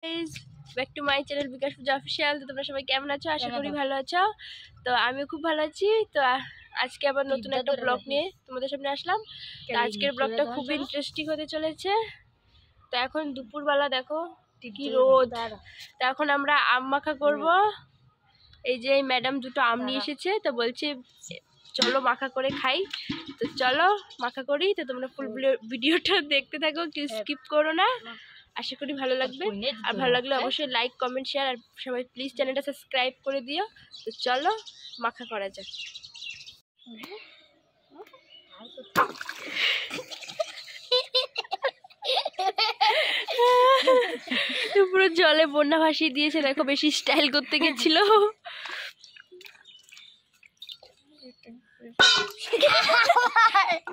Guys back to my channel Bikash Puja official. তো তোমরা সবাই কেমন আছো? আশা করি ভালো আছো। তো আমিও খুব ভালো আছি। তো আজকে আবার নতুন একটা ব্লগ নিয়ে তোমাদের সামনে আসলাম। তো আজকের ব্লগটা খুব ইন্টারেস্টিং হতে চলেছে। তো এখন দুপুরবেলা দেখো কি রোদ। তো এখন আমরা আম মাখা করব। এই যে ম্যাডাম দুটো আম নিয়ে এসেছে, তো বলছে চলো মাখা করে খাই। তো চলো মাখা করি। তো তোমরা ফুল ভিডিওটা দেখতে থাকো, কেউ স্কিপ করো না। আশা করি ভালো লাগবে। আর ভালো লাগলে অবশ্যই লাইক কমেন্ট শেয়ার আর সবাই প্লিজ চ্যানেলটা সাবস্ক্রাইব করে দিও। তো চলো মাখা করা যাক। পুরো জলে বন্যা ভাসিয়ে দিয়েছে, দেখো বেশি স্টাইল করতে গেছিল।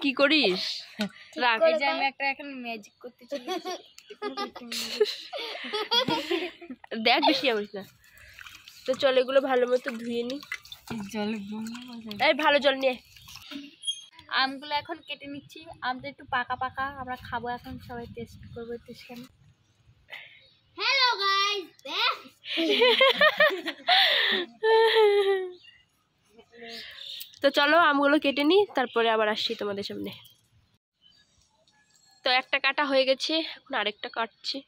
কি করিস? রাখ, এই যে আমি একটা এখন ম্যাজিক করতে চলেছি। দেখ বেশি আমিস না। তো চল এগুলো ভালো মতো ধুয়ে নি। এই ভালো জল নিয়ে আমগুলো এখন কেটে নিচ্ছি। আমটা একটু পাকা পাকা, আমরা খাবো এখন, সবাই টেস্ট করবো। টেস্ট কেন? হ্যালো গাইস, তো চলো আমগুলো কেটে নি, তারপরে আবার আসছি তোমাদের সামনে। তো একটা কাটা হয়ে গেছে, এখন আরেকটা কাটছি।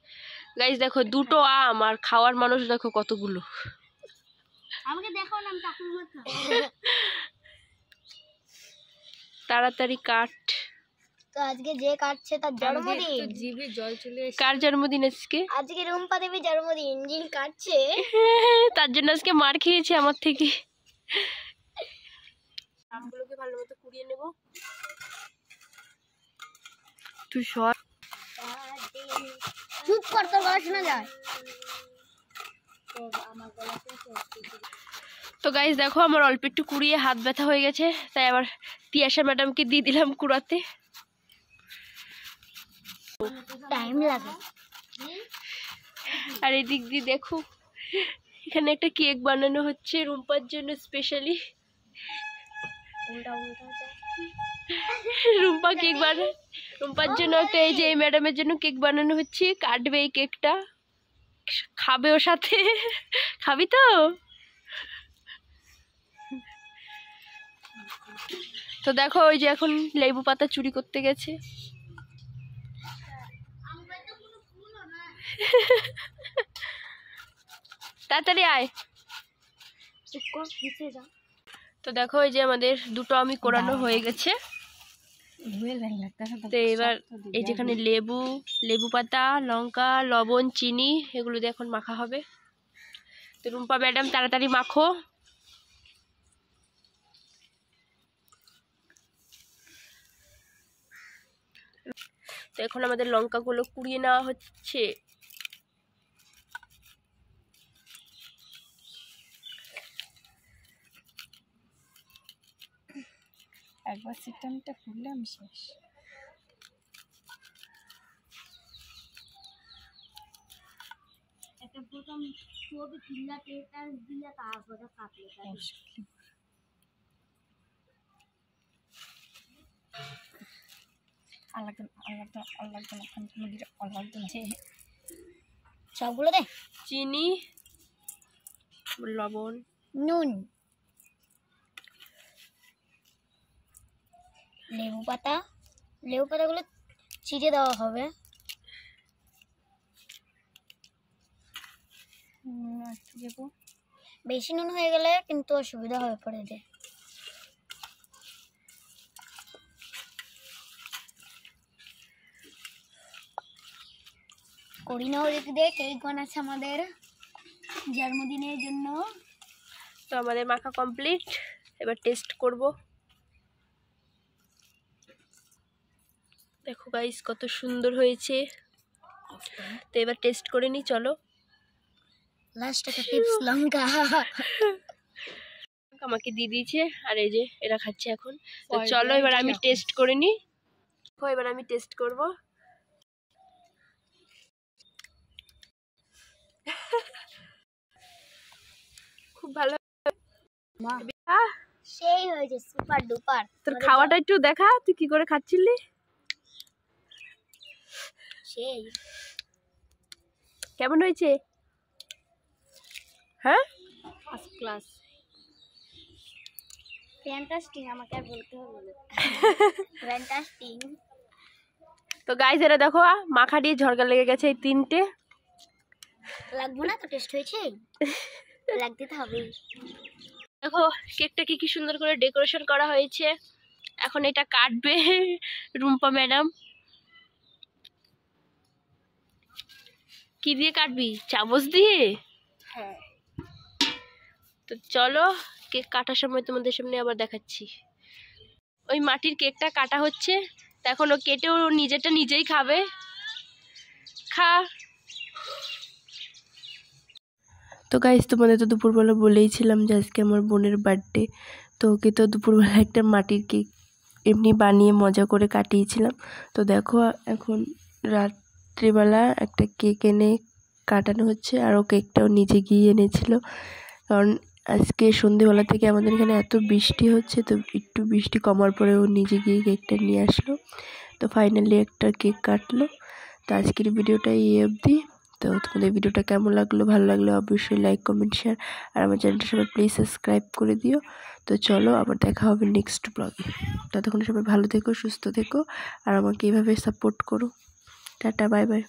গাইস দেখো দুটো আম, আর খাওয়ার মানুষ দেখো কতগুলো। আমাকে দেখাও না, আমি কাকুর মতো। তাড়াতাড়ি কাট। তো আজকে যে কাটছে তার জন্মদিন। জিভে জল চলে এসেছে। কার জন্মদিন আজকে? আজকে রুম্পা দেবীর জন্মদিন। যিনি কাটছে তার জন্য আজকে মার খেয়েছে আমার থেকে। আমগুলোকে ভালো মতো কুড়িয়ে নেব। তুই সর, চুপ কর, তোর গলা শোনা যায়। তো গাইস দেখো আমার অল্প একটু কুড়িয়ে হাত ব্যথা হয়ে গেছে, তাই আবার তিয়াশা ম্যাডামকে দিয়ে দিলাম কুড়াতে। টাইম লাগে। আর এদিক দিয়ে দেখো এখানে একটা কেক বানানো হচ্ছে রুম্পার জন্য স্পেশালি। রুম্পা কেক বানায় রুম্পার জন্য একটা, এই যে এই ম্যাডামের জন্য কেক বানানো হচ্ছে। কাটবে এই কেকটা, খাবে ওর সাথে। খাবি তো? তো দেখো ওই যে এখন লেবু পাতা চুরি করতে গেছে। তাড়াতাড়ি আয়। তো দেখো এই যে আমাদের দুটো আমি কোরানো হয়ে গেছে। তো এবার এই যেখানে লেবু, লেবু পাতা, লঙ্কা, লবণ, চিনি এগুলো দিয়ে এখন মাখা হবে। তো রুম্পা ম্যাডাম তাড়াতাড়ি মাখো। তো এখন আমাদের লঙ্কাগুলো কুড়িয়ে নেওয়া হচ্ছে। একবার সিস্টেমটা খুললে আমি শেষ। একটা প্রথম ছবি চিল্লাতে তার দিলে তারপরে কাটলে সবগুলো দে। চিনি, লবণ, নুন, লেবু পাতাগুলো ছিটে দেওয়া হবে। বেশি নুন হয়ে গেলে কিন্তু অসুবিধা হয়ে পড়ে দে। করিনা ওদিক দিয়ে কেক বানাচ্ছে আমাদের জন্মদিনের জন্য। তো আমাদের মাখা কমপ্লিট, এবার টেস্ট করব। দেখো গাইস কত সুন্দর হয়েছে। তো এবার টেস্ট করে নি, চলো। লাস্ট একটা টিপস, লঙ্কা আমাকে দিয়ে দিয়েছে, আর এই যে এরা খাচ্ছে এখন। তো চলো এবার আমি টেস্ট করে নি। এবার আমি টেস্ট করব। খুব ভালো, সেই হয়েছে, সুপার ডুপার। তোর খাওয়াটা একটু দেখা, তুই কি করে খাচ্ছিলি? সেই কেমন হয়েছে? হ্যাঁ, ফার্স্ট ক্লাস, ফ্যান্টাস্টিং, আমাকে আর বলতে হবে না। ফ্যান্টাস্টিং। তো গাইস এরা দেখো মাখা দিয়ে ঝরকা লেগে গেছে এই 3টে। লাগবো না তো, টেস্ট হয়েছে, লাগতে তো হবেই। দেখো কেকটা কি সুন্দর করে ডেকোরেশন করা হয়েছে। এখন এটা কাটবে রুম্পা ম্যাডাম। কি দিয়ে কাটবি? চামচ দিয়ে? হ্যাঁ। তো চলো কেক কাটার সময় তোমাদের সামনে আবার দেখাচ্ছি। ওই মাটির কেকটা কাটা হচ্ছে, তো এখন ও কেটে ও নিজেরটা নিজেই খাবে। খা। তো গাইস তোমাদের তো দুপুরবেলা বলেইছিলাম যে আজকে আমার বোনের বার্থডে, তো ওকে তো দুপুরবেলা একটা মাটির কেক এমনি বানিয়ে মজা করে কাটিয়েছিলাম। তো দেখো এখন রাত্রিবেলা একটা কেক এনে কাটানো হচ্ছে, আর ও কেকটাও নিজে গিয়ে এনেছিল, কারণ আজকে সন্ধেবেলা থেকে আমাদের এখানে এত বৃষ্টি হচ্ছে, তো একটু বৃষ্টি কমার পরে ও নিজে গিয়ে কেকটা নিয়ে আসলো। তো ফাইনালি একটা কেক কাটলো। তো আজকের ভিডিওটা এই অবধি। তো তোমাদের ভিডিওটা কেমন লাগলো, ভালো লাগলে অবশ্যই লাইক কমেন্ট শেয়ার, আর আমার চ্যানেলটা সবাই প্লিজ সাবস্ক্রাইব করে দিও। তো চলো আবার দেখা হবে নেক্সট ব্লগে। ততক্ষণ সবাই ভালো থেকো, সুস্থ থেকো, আর আমাকে এইভাবে সাপোর্ট করো। Tata, bye bye.